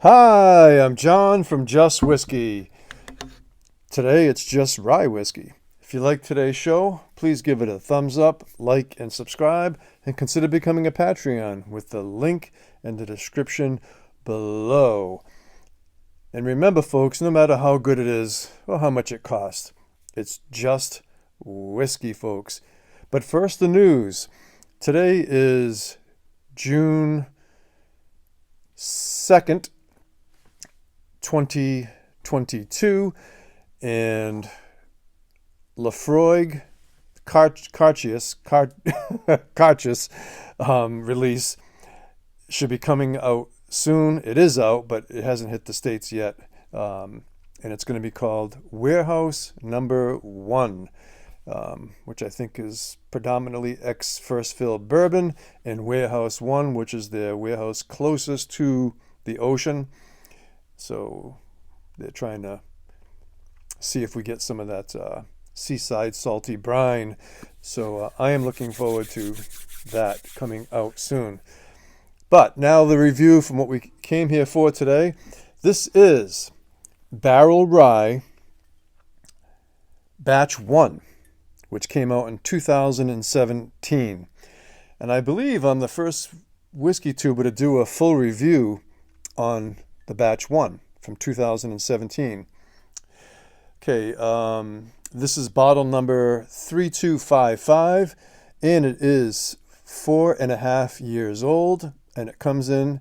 Hi, I'm John from Just Whiskey. Today it's just rye whiskey. If you like today's show, please give it a thumbs up, like, and subscribe, and consider becoming a Patreon with the link in the description below. And remember, folks, no matter how good it is or how much it costs, it's just whiskey, folks. But first, the news. Today is June 2nd, 2022, and Lafroig Cartius release should be coming out soon. It is out, but it hasn't hit the States yet. And it's going to be called Warehouse Number 1, which I think is predominantly ex-first fill bourbon, and Warehouse 1, which is their warehouse closest to the ocean. So they're trying to see if we get some of that seaside salty brine. So I am looking forward to that coming out soon. But now the review from what we came here for today. This is Barrell Rye Batch 1, which came out in 2017. And I believe I'm the first whiskey tuber to do a full review on the Batch 1 from 2017. Okay, this is bottle number 3255, and it is 4.5 years old, and it comes in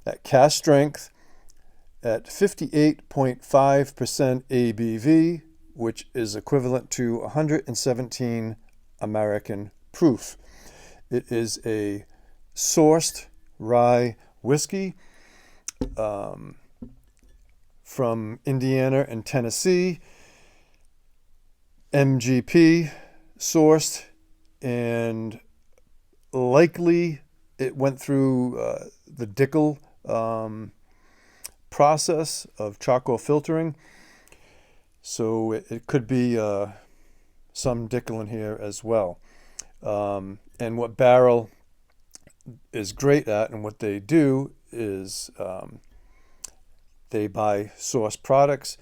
at cask strength at 58.5% ABV, which is equivalent to 117 American proof. It is a sourced rye whiskey from Indiana and Tennessee, MGP sourced, and likely it went through the Dickel process of charcoal filtering. So it could be some Dickel in here as well. And what Barrell is great at, and what they do is they buy source products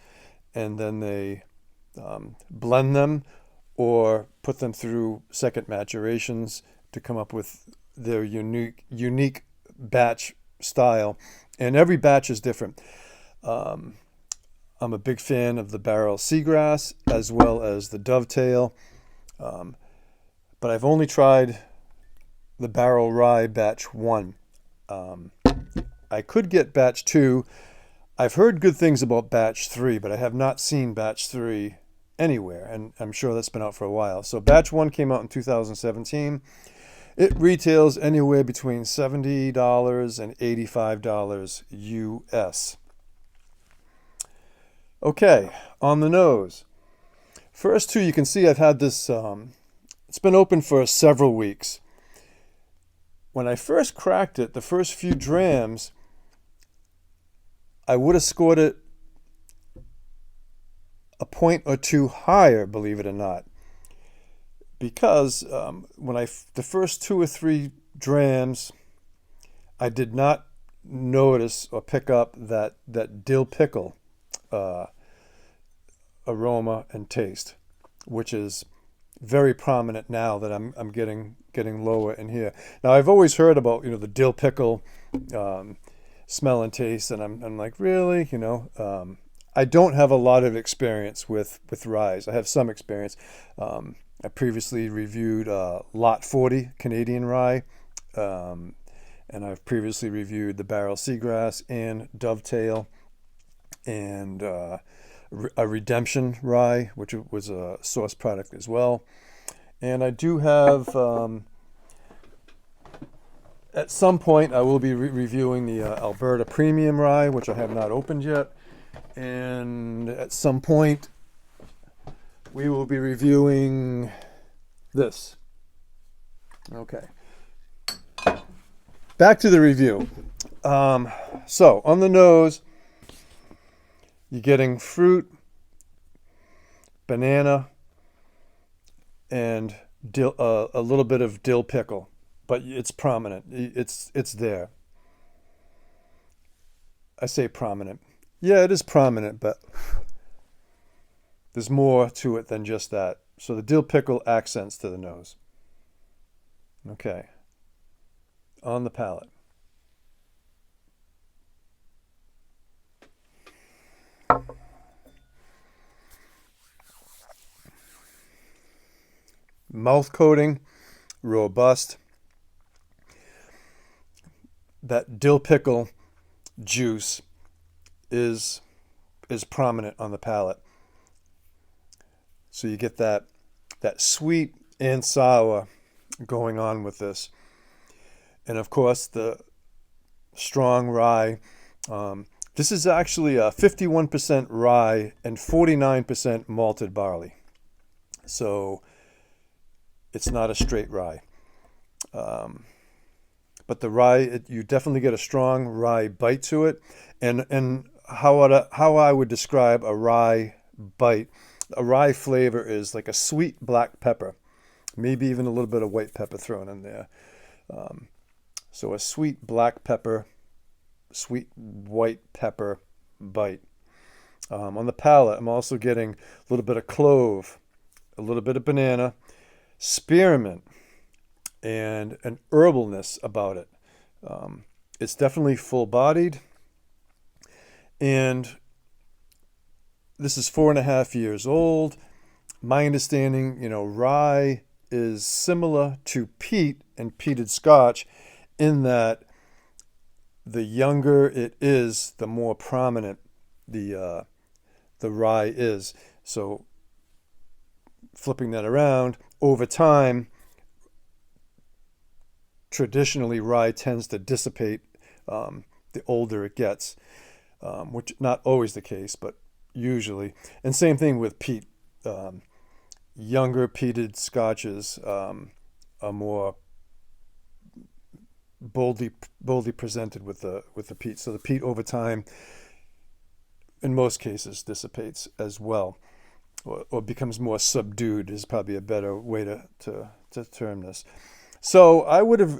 and then they blend them or put them through second maturations to come up with their unique batch style. And every batch is different. I'm a big fan of the Barrell Seagrass as well as the Dovetail. But I've only tried the Barrell Rye Batch 1. I could get Batch 2. I've heard good things about Batch 3, but I have not seen Batch 3 anywhere, and I'm sure that's been out for a while. So Batch 1 came out in 2017. It retails anywhere between $70 and $85 US. Okay, on the nose. First two, you can see I've had this, it's been open for several weeks. When I first cracked it, the first few drams, I would have scored it a point or two higher, believe it or not, because the first 2 or 3 drams, I did not notice or pick up that dill pickle aroma and taste, which is very prominent now that I'm getting lower in here. Now I've always heard about the dill pickle smell and taste, and I'm like, really, I don't have a lot of experience with ryes. I have some experience. I previously reviewed Lot 40 Canadian rye, and I've previously reviewed the Barrell Seagrass and Dovetail, and a Redemption rye, which was a source product as well. And I do have, at some point, I will be reviewing the Alberta Premium rye, which I have not opened yet. And at some point, we will be reviewing this. Okay. Back to the review. So, on the nose, you're getting fruit, banana, and a little bit of dill pickle, but it's prominent. It's there. I say prominent. Yeah, it is prominent, but there's more to it than just that. So the dill pickle accents to the nose. Okay. On the palate. Mouth coating, robust. That dill pickle juice is prominent on the palate. So you get that sweet and sour going on with this. And of course the strong rye. This is actually a 51% rye and 49% malted barley. So it's not a straight rye. But the rye, you definitely get a strong rye bite to it. And how I would describe a rye bite, a rye flavor is like a sweet black pepper, maybe even a little bit of white pepper thrown in there. So a sweet black pepper, sweet white pepper bite. On the palate, I'm also getting a little bit of clove, a little bit of banana, spearmint, and an herbalness about it. It's definitely full-bodied, and this is 4.5 years old. My understanding, rye is similar to peat and peated Scotch in that the younger it is, the more prominent the rye is. So flipping that around, over time, traditionally rye tends to dissipate the older it gets, which not always the case, but usually. And same thing with peat. Younger peated Scotches are more boldly presented with the peat. So the peat over time, in most cases, dissipates as well, or becomes more subdued is probably a better way to term this. So I would have,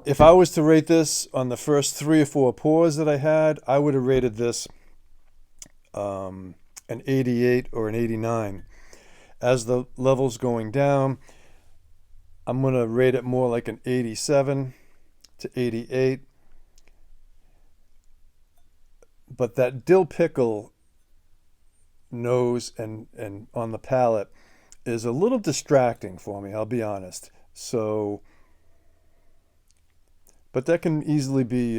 if I was to rate this on the first 3 or 4 pours that I had, I would have rated this an 88 or an 89. As the level's going down, I'm going to rate it more like an 87 to 88. But that dill pickle nose and on the palate is a little distracting for me, I'll be honest. So, but that can easily be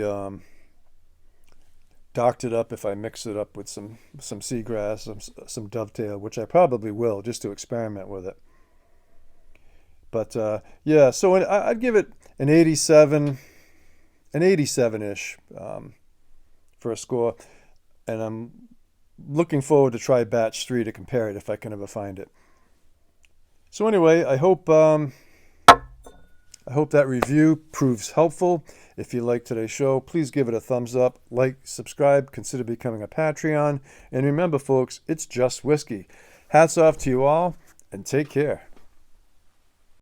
doctored up if I mix it up with some seagrass, some dovetail, which I probably will, just to experiment with it. But yeah, so I'd give it an 87, an 87-ish for a score, and I'm looking forward to try batch 3 to compare it if I can ever find it. So anyway, I hope that review proves helpful. If you like today's show, please give it a thumbs up, like, subscribe, consider becoming a Patreon. And remember, folks, it's just whiskey. Hats off to you all, and take care.